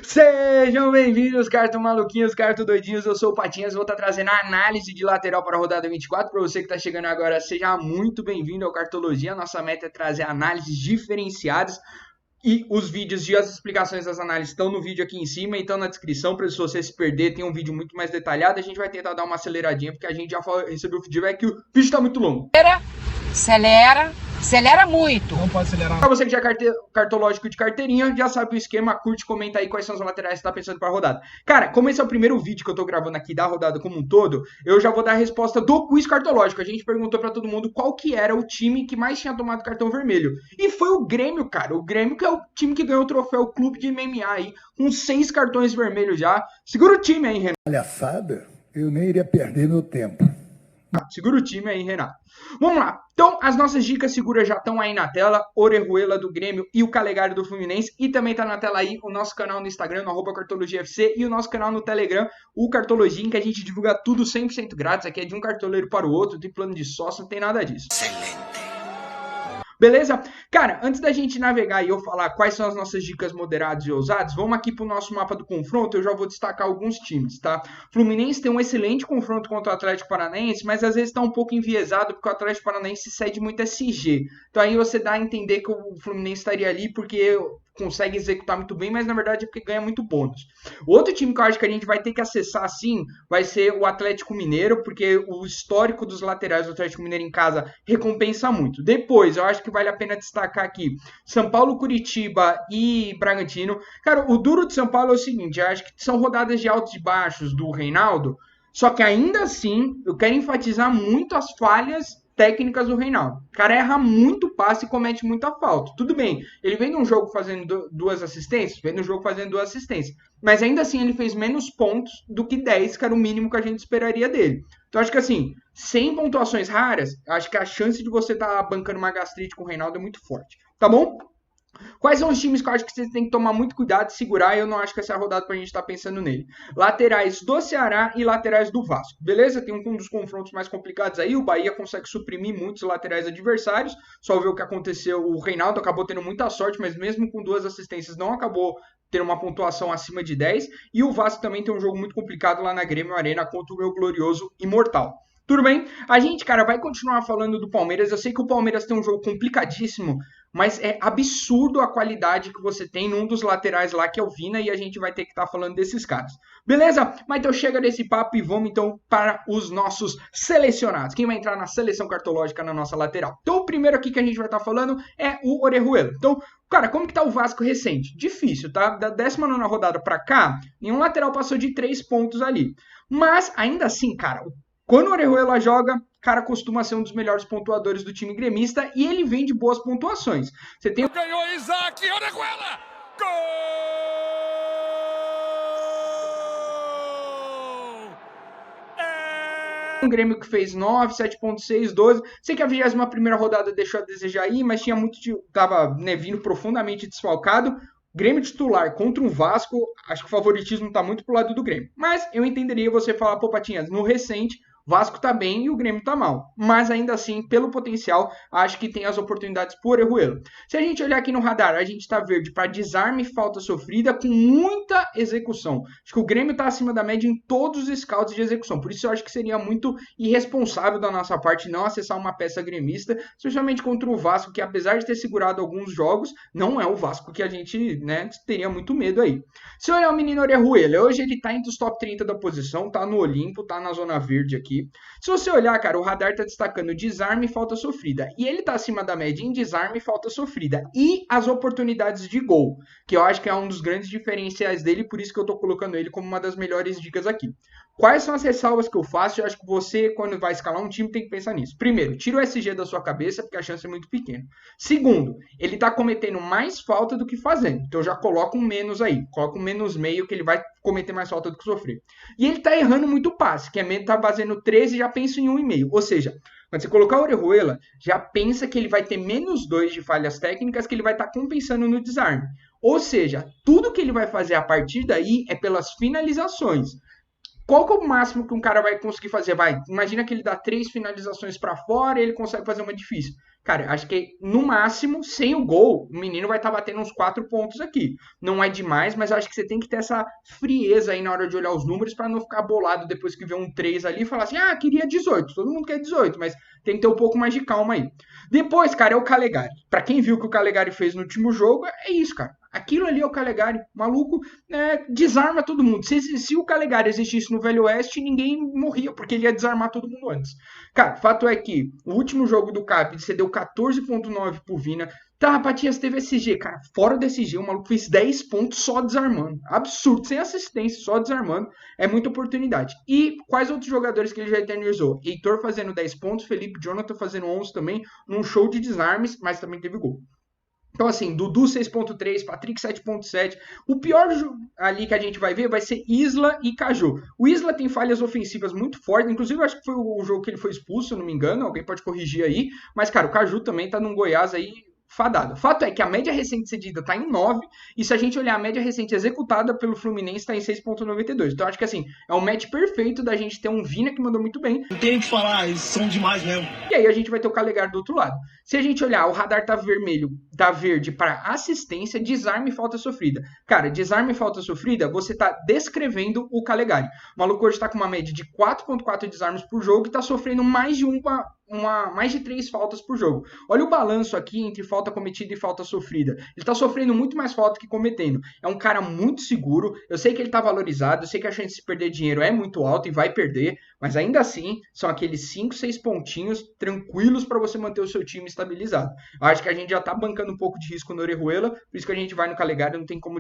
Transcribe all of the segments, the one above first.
Sejam bem-vindos, carto maluquinhos, carto doidinhos, eu sou o Patinhas, vou estar trazendo a análise de lateral para a rodada 24, para você que está chegando agora, seja muito bem-vindo ao Cartologia, nossa meta é trazer análises diferenciadas e os vídeos e as explicações das análises estão no vídeo aqui em cima e estão na descrição, para se você se perder, tem um vídeo muito mais detalhado, a gente vai tentar dar uma aceleradinha, porque a gente já recebeu o feedback que o vídeo está muito longo. Acelera muito. Não pode acelerar. Pra você que já é cartológico de carteirinha, já sabe o esquema, curte, comenta aí quais são os laterais que você tá pensando pra rodada. Cara, como esse é o primeiro vídeo que eu tô gravando aqui da rodada como um todo, eu já vou dar a resposta do quiz cartológico. A gente perguntou pra todo mundo qual que era o time que mais tinha tomado cartão vermelho. E foi o Grêmio, cara. O Grêmio que é o time que ganhou o troféu Clube de MMA aí, com 6 cartões vermelhos já. Segura o time aí, Renan. Palhaçada, eu nem iria perder meu tempo. Segura o time aí, Renato. Vamos lá. Então, as nossas dicas seguras já estão aí na tela. Orejuela do Grêmio e o Calegari do Fluminense. E também tá na tela aí o nosso canal no Instagram, no @cartologiafc. E o nosso canal no Telegram, o Cartologia, em que a gente divulga tudo 100% grátis. Aqui é de um cartoleiro para o outro, não tem plano de sócio, não tem nada disso. Excelente. Beleza? Cara, antes da gente navegar e eu falar quais são as nossas dicas moderadas e ousadas, vamos aqui pro nosso mapa do confronto, eu já vou destacar alguns times, tá? Fluminense tem um excelente confronto contra o Atlético Paranaense, mas às vezes tá um pouco enviesado porque o Atlético Paranaense cede muito SG. Então aí você dá a entender que o Fluminense estaria ali porque consegue executar muito bem, mas na verdade é porque ganha muito bônus. Outro time que eu acho que a gente vai ter que acessar sim vai ser o Atlético Mineiro, porque o histórico dos laterais do Atlético Mineiro em casa recompensa muito. Depois, eu acho que vale a pena destacar aqui São Paulo, Curitiba e Bragantino. Cara, o duro de São Paulo é o seguinte, eu acho que são rodadas de altos e baixos do Reinaldo, só que ainda assim eu quero enfatizar muito as falhas técnicas do Reinaldo. O cara erra muito passe e comete muita falta. Tudo bem, ele vem num jogo fazendo duas assistências, mas ainda assim ele fez menos pontos do que 10, que era o mínimo que a gente esperaria dele. Então acho que assim, sem pontuações raras, acho que a chance de você estar bancando uma gastrite com o Reinaldo é muito forte. Tá bom? Quais são os times que eu acho que vocês têm que tomar muito cuidado e segurar? E eu não acho que essa é a rodada pra gente estar pensando nele. Laterais do Ceará e laterais do Vasco. Beleza? Tem um dos confrontos mais complicados aí. O Bahia consegue suprimir muitos laterais adversários. Só ver o que aconteceu. O Reinaldo acabou tendo muita sorte, mas mesmo com 2 assistências não acabou tendo uma pontuação acima de 10. E o Vasco também tem um jogo muito complicado lá na Grêmio Arena contra o meu glorioso Imortal. Tudo bem? A gente, cara, vai continuar falando do Palmeiras. Eu sei que o Palmeiras tem um jogo complicadíssimo, mas é absurdo a qualidade que você tem num dos laterais lá, que é o Vina, e a gente vai ter que estar falando desses caras. Beleza? Mas então chega desse papo e vamos então para os nossos selecionados. Quem vai entrar na seleção cartológica na nossa lateral? Então o primeiro aqui que a gente vai estar falando é o Orejuela. Então, cara, como que tá o Vasco recente? Difícil, tá? Da 19ª rodada pra cá, nenhum lateral passou de 3 pontos ali. Mas, ainda assim, cara, quando o Orejuela joga, cara costuma ser um dos melhores pontuadores do time gremista e ele vem de boas pontuações. Você tem... Ganhou Isaac, Orejuela! Gol! Um Grêmio que fez 9, 7.6, 12. Sei que a 21ª rodada deixou a desejar aí, mas tinha muito... Tava vindo profundamente desfalcado. Grêmio titular contra um Vasco, acho que o favoritismo tá muito pro lado do Grêmio. Mas eu entenderia você falar, pô, Patinhas, no recente... Vasco tá bem e o Grêmio tá mal. Mas ainda assim, pelo potencial, acho que tem as oportunidades por Orejuela. Se a gente olhar aqui no radar, a gente tá verde para desarme e falta sofrida com muita execução. Acho que o Grêmio tá acima da média em todos os scouts de execução. Por isso eu acho que seria muito irresponsável da nossa parte não acessar uma peça gremista, especialmente contra o Vasco, que apesar de ter segurado alguns jogos, não é o Vasco que a gente, teria muito medo aí. Se olhar o menino Orejuela, hoje ele tá entre os top 30 da posição, tá no Olimpo, tá na zona verde aqui. Se você olhar, cara, o radar tá destacando desarme e falta sofrida. E ele tá acima da média em desarme e falta sofrida. E as oportunidades de gol, que eu acho que é um dos grandes diferenciais dele, por isso que eu tô colocando ele como uma das melhores dicas aqui. Quais são as ressalvas que eu faço? Eu acho que você, quando vai escalar um time, tem que pensar nisso. Primeiro, tira o SG da sua cabeça, porque a chance é muito pequena. Segundo, ele tá cometendo mais falta do que fazendo. Então já coloca um menos aí. Coloca um menos meio, que ele vai cometer mais falta do que sofrer. E ele tá errando muito passe, que tá fazendo 13 e já pensa em 1,5. Ou seja, quando você colocar o Orejuela, já pensa que ele vai ter menos 2 de falhas técnicas, que ele vai estar compensando no desarme. Ou seja, tudo que ele vai fazer a partir daí é pelas finalizações. Qual que é o máximo que um cara vai conseguir fazer? Imagina que ele dá 3 finalizações para fora e ele consegue fazer uma difícil. Cara, acho que no máximo, sem o gol, o menino vai estar batendo uns 4 pontos aqui. Não é demais, mas acho que você tem que ter essa frieza aí na hora de olhar os números para não ficar bolado depois que vê um 3 ali e falar assim, ah, queria 18. Todo mundo quer 18, mas tem que ter um pouco mais de calma aí. Depois, cara, é o Calegari. Para quem viu o que o Calegari fez no último jogo, é isso, cara. Aquilo ali é o Calegari. Maluco, desarma todo mundo. Se o Calegari existisse no Velho Oeste, ninguém morria, porque ele ia desarmar todo mundo antes. Cara, fato é que o último jogo do Cap, você deu 14,9 pro Vina. Tá, Patias teve SG, cara, fora do SG, o maluco fez 10 pontos só desarmando. Absurdo, sem assistência, só desarmando. É muita oportunidade. E quais outros jogadores que ele já eternizou? Heitor fazendo 10 pontos, Felipe Jonathan fazendo 11 também, num show de desarmes, mas também teve gol. Então, assim, Dudu 6.3, Patrick 7.7. O pior ali que a gente vai ver vai ser Isla e Caju. O Isla tem falhas ofensivas muito fortes. Inclusive, eu acho que foi o jogo que ele foi expulso, se eu não me engano. Alguém pode corrigir aí. Mas, cara, o Caju também tá num Goiás aí fadado. O fato é que a média recente cedida está em 9, e se a gente olhar a média recente executada pelo Fluminense está em 6,92. Então acho que assim, é um match perfeito da gente ter um Vina que mandou muito bem. Não tem o que falar, eles são demais mesmo. E aí a gente vai ter o Calegari do outro lado. Se a gente olhar, o radar tá vermelho, tá verde para assistência, desarme e falta sofrida. Cara, desarme e falta sofrida, você tá descrevendo o Calegari. O maluco hoje tá com uma média de 4,4 desarmes por jogo e tá sofrendo mais de 3 faltas por jogo. Olha o balanço aqui entre falta cometida e falta sofrida. Ele tá sofrendo muito mais falta que cometendo. É um cara muito seguro. Eu sei que ele tá valorizado, eu sei que a chance de perder dinheiro é muito alta e vai perder, mas ainda assim, são aqueles 5, 6 pontinhos tranquilos para você manter o seu time estabilizado. Eu acho que a gente já tá bancando um pouco de risco no Orejuela, por isso que a gente vai no Calegari, não tem como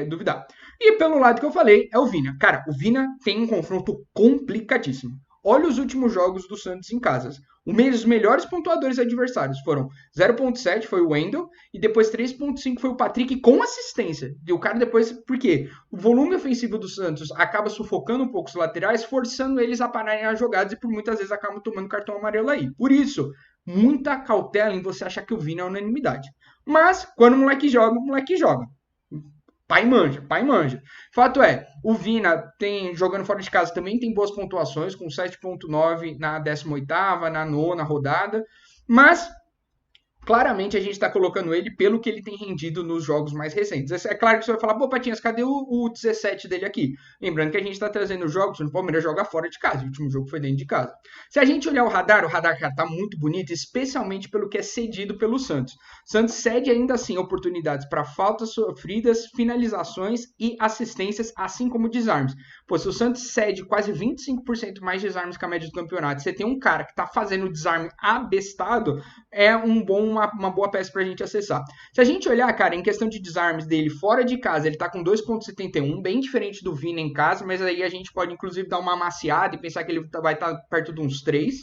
duvidar. E pelo lado que eu falei, é o Vina. Cara, o Vina tem um confronto complicadíssimo. Olha os últimos jogos do Santos em casas. Os melhores pontuadores adversários foram 0.7 foi o Wendel e depois 3.5 foi o Patrick com assistência. E o cara depois, por quê? O volume ofensivo do Santos acaba sufocando um pouco os laterais, forçando eles a pararem as jogadas e por muitas vezes acabam tomando cartão amarelo aí. Por isso, muita cautela em você achar que o Vina é unanimidade. Mas, quando o moleque joga. Pai manja, pai manja. Fato é, o Vina jogando fora de casa também tem boas pontuações, com 7.9 na 18ª, na 9ª rodada, mas claramente a gente está colocando ele pelo que ele tem rendido nos jogos mais recentes. É claro que você vai falar, pô, Patinhas, cadê o 17 dele aqui? Lembrando que a gente está trazendo jogos, o Palmeiras joga fora de casa, o último jogo foi dentro de casa. Se a gente olhar o radar, cara, tá muito bonito, especialmente pelo que é cedido pelo Santos. Santos cede ainda assim oportunidades para faltas sofridas, finalizações e assistências, assim como desarmes. Pô, se o Santos cede quase 25% mais desarmes que a média do campeonato, você tem um cara que tá fazendo desarme abestado, é uma boa peça pra gente acessar. Se a gente olhar, cara, em questão de desarmes dele fora de casa, ele tá com 2.71, bem diferente do Vina em casa, mas aí a gente pode inclusive dar uma amaciada e pensar que ele vai estar perto de uns 3.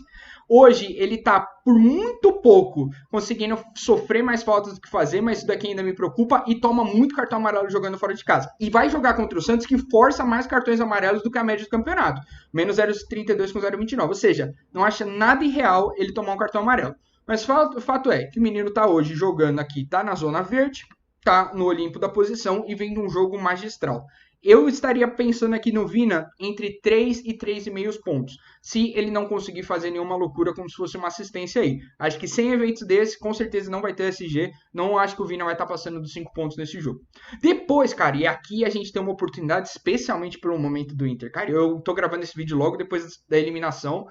Hoje ele tá por muito pouco conseguindo sofrer mais faltas do que fazer, mas isso daqui ainda me preocupa e toma muito cartão amarelo jogando fora de casa. E vai jogar contra o Santos que força mais cartões amarelos do que a média do campeonato. Menos 0,32 com 0,29. Ou seja, não acha nada irreal ele tomar um cartão amarelo. Mas o fato é que o menino tá hoje jogando aqui, tá na zona verde, tá no Olimpo da posição e vem de um jogo magistral. Eu estaria pensando aqui no Vina entre 3 e 3,5 pontos, se ele não conseguir fazer nenhuma loucura como se fosse uma assistência aí. Acho que sem eventos desse, com certeza não vai ter SG, não acho que o Vina vai estar passando dos 5 pontos nesse jogo. Depois, cara, e aqui a gente tem uma oportunidade, especialmente pelo momento do Inter. Cara, eu tô gravando esse vídeo logo depois da eliminação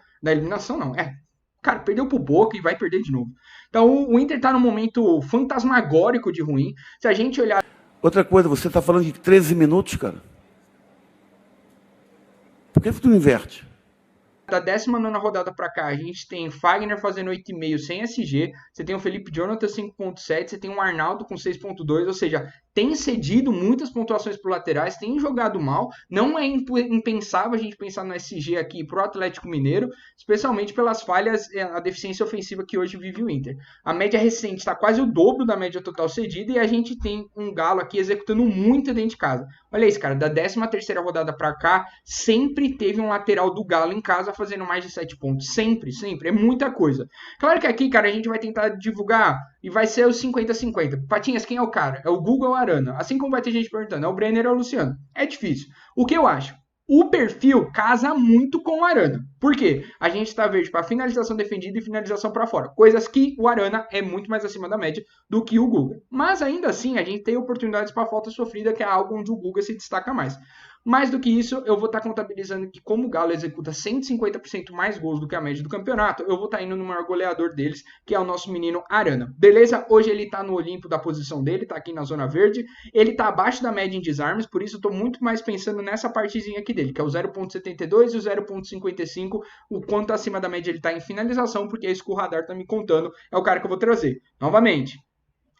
não, cara, perdeu pro Boca e vai perder de novo. Então o Inter tá num momento fantasmagórico de ruim. Se a gente olhar... Outra coisa, você está falando de 13 minutos, cara? Por que tu não inverte? Da 19ª rodada para cá, a gente tem Fagner fazendo 8,5 sem SG, você tem o Felipe Jonathan 5.7, você tem o Arnaldo com 6.2, ou seja, tem cedido muitas pontuações para laterais, tem jogado mal, não é impensável a gente pensar no SG aqui para o Atlético Mineiro, especialmente pelas falhas, a deficiência ofensiva que hoje vive o Inter. A média recente está quase o dobro da média total cedida e a gente tem um Galo aqui executando muito dentro de casa. Olha isso, cara, da 13ª rodada para cá, sempre teve um lateral do Galo em casa fazendo mais de 7 pontos. Sempre, é muita coisa. Claro que aqui, cara, a gente vai tentar divulgar e vai ser os 50-50. Patinhas, quem é o cara? É o Google ou o Arana? Assim como vai ter gente perguntando, é o Brenner ou o Luciano? É difícil. O que eu acho? O perfil casa muito com o Arana. Por quê? A gente está verde para finalização defendida e finalização para fora. Coisas que o Arana é muito mais acima da média do que o Guga. Mas ainda assim, a gente tem oportunidades para falta sofrida, que é algo onde o Guga se destaca mais. Mais do que isso, eu vou estar contabilizando que como o Galo executa 150% mais gols do que a média do campeonato, eu vou estar indo no maior goleador deles, que é o nosso menino Arana. Beleza? Hoje ele está no Olimpo da posição dele, está aqui na zona verde. Ele está abaixo da média em desarmes, por isso eu estou muito mais pensando nessa partezinha aqui dele, que é o 0.72 e o 0.55, o quanto acima da média ele está em finalização, porque é isso que o radar está me contando, é o cara que eu vou trazer. Novamente,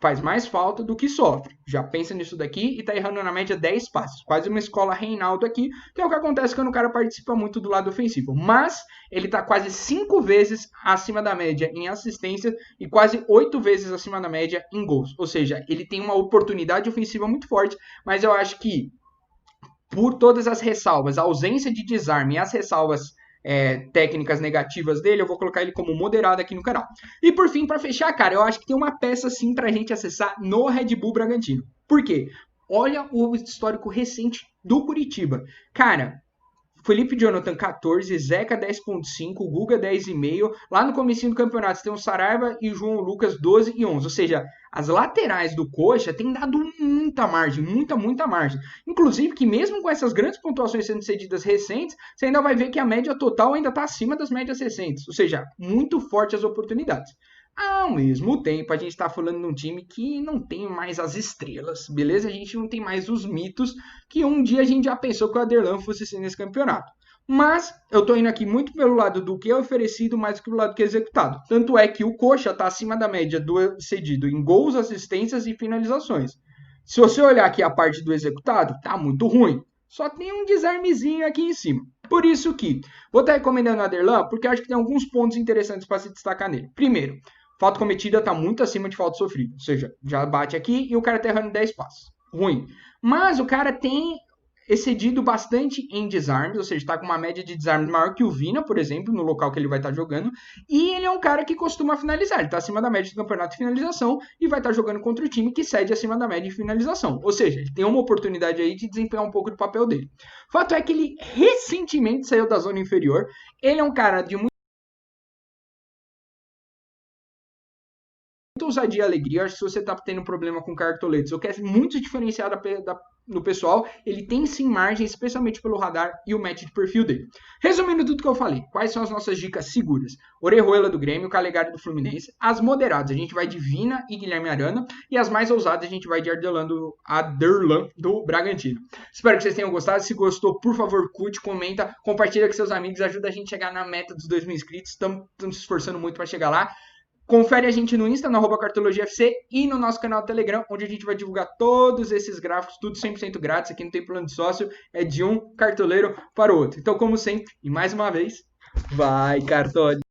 faz mais falta do que sofre. Já pensa nisso daqui e tá errando na média 10 passes. Quase uma escola Reinaldo aqui, que é o que acontece quando o cara participa muito do lado ofensivo. Mas ele tá quase 5 vezes acima da média em assistência e quase 8 vezes acima da média em gols. Ou seja, ele tem uma oportunidade ofensiva muito forte, mas eu acho que por todas as ressalvas, a ausência de desarme e as ressalvas técnicas negativas dele, eu vou colocar ele como moderado aqui no canal. E por fim, para fechar, cara, eu acho que tem uma peça sim pra gente acessar no Red Bull Bragantino. Por quê? Olha o histórico recente do Curitiba. Cara, Felipe Jonathan 14, Zeca 10.5, Guga 10,5. Lá no comecinho do campeonato você tem o Saraiva e o João Lucas 12 e 11. Ou seja, as laterais do Coxa têm dado muita margem, muita margem. Inclusive que mesmo com essas grandes pontuações sendo cedidas recentes, você ainda vai ver que a média total ainda está acima das médias recentes. Ou seja, muito forte as oportunidades. Ao mesmo tempo, a gente está falando de um time que não tem mais as estrelas, beleza? A gente não tem mais os mitos que um dia a gente já pensou que o Aderlan fosse ser nesse campeonato. Mas eu tô indo aqui muito pelo lado do que é oferecido mais do que pelo lado que é executado. Tanto é que o Coxa está acima da média do cedido em gols, assistências e finalizações. Se você olhar aqui a parte do executado, tá muito ruim. Só tem um desarmezinho aqui em cima. Por isso que vou estar recomendando o Aderlan, porque eu acho que tem alguns pontos interessantes para se destacar nele. Primeiro, falta cometida está muito acima de falta sofrida. Ou seja, já bate aqui e o cara está errando 10 passos. Ruim. Mas o cara tem excedido bastante em desarmes, ou seja, está com uma média de desarmes maior que o Vina, por exemplo, no local que ele vai estar jogando. E ele é um cara que costuma finalizar. Ele está acima da média do campeonato de finalização e vai estar jogando contra o time que cede acima da média de finalização. Ou seja, ele tem uma oportunidade aí de desempenhar um pouco do papel dele. Fato é que ele recentemente saiu da zona inferior. Ele é um cara de muita ousadia e alegria. Eu acho que se você está tendo problema com cartoletes ou quer muito diferenciar no pessoal, ele tem sim margem, especialmente pelo radar e o match de perfil dele. Resumindo tudo que eu falei, quais são as nossas dicas seguras? Orejuela do Grêmio, Calegari do Fluminense. As moderadas, a gente vai de Vina e Guilherme Arana. E as mais ousadas, a gente vai de Aderlan do Bragantino. Espero que vocês tenham gostado. Se gostou, por favor, curte, comenta, compartilha com seus amigos, ajuda a gente a chegar na meta dos 2.000 inscritos. Estamos se esforçando muito para chegar lá. Confere a gente no Insta, no @cartologiafc e no nosso canal do Telegram, onde a gente vai divulgar todos esses gráficos, tudo 100% grátis, aqui não tem plano de sócio, é de um cartoleiro para o outro. Então, como sempre, e mais uma vez, vai Cartole!